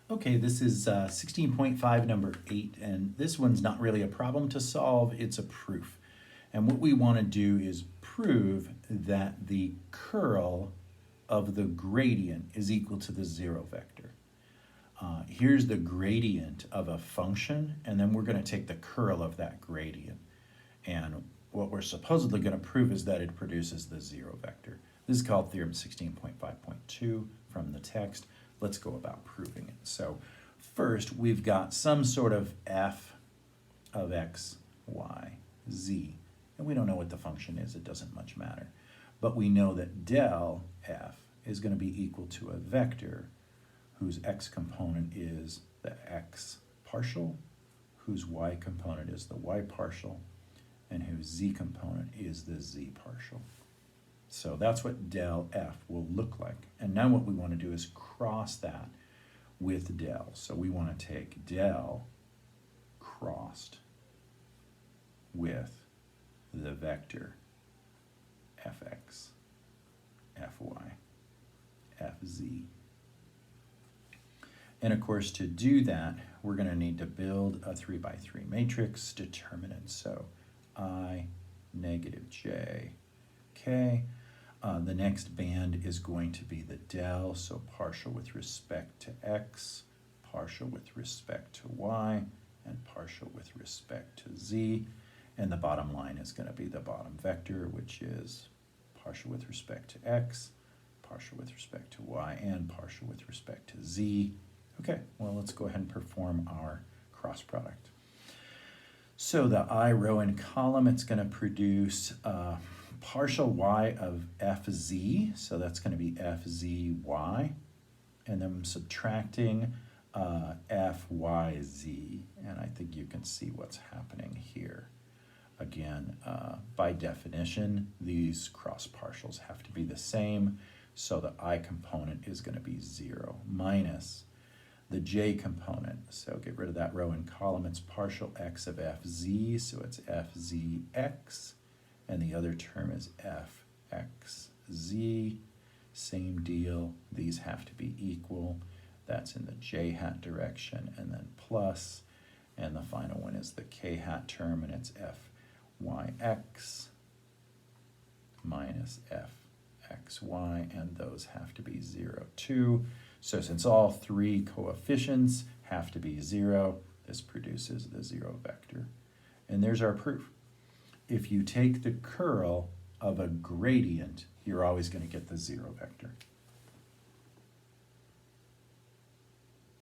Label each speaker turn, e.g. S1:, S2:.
S1: Okay, this is 16.5, number 8, and this one's not really a problem to solve, it's a proof. And what we want to do is prove that the curl of the gradient is equal to the zero vector. Here's the gradient of a function, and then we're going to take the curl of that gradient. And what we're supposedly going to prove is that it produces the zero vector. This is called theorem 16.5.2 from the text. Let's go about proving it. So first, we've got some sort of f of x, y, z. And we don't know what the function is, it doesn't much matter. But we know that del f is going to be equal to a vector whose x component is the x partial, whose y component is the y partial, and whose z component is the z partial. So that's what del f will look like. And now what we want to do is cross that with del. So we want to take del crossed with the vector fx, fy, fz. And of course, to do that, we're going to need to build a 3 by 3 matrix determinant. So I, negative j, k. The next band is going to be the del, so partial with respect to x, partial with respect to y, and partial with respect to z. And the bottom line is going to be the bottom vector, which is partial with respect to x, partial with respect to y, and partial with respect to z. Okay, well, let's go ahead and perform our cross product. So the I row and column, it's going to produce partial y of fz, so that's going to be fzy, and then I'm subtracting fyz, and I think you can see what's happening here. Again, by definition, these cross partials have to be the same, so the I component is going to be 0 minus the j component. So get rid of that row and column. It's partial x of fz, so it's fzx, and the other term is fxz. Same deal. These have to be equal. That's in the j hat direction, and then plus, and the final one is the k hat term, and it's fyx minus fxy, and those have to be 0 too. So since all three coefficients have to be 0, this produces the 0 vector. And there's our proof. If you take the curl of a gradient, you're always going to get the 0 vector.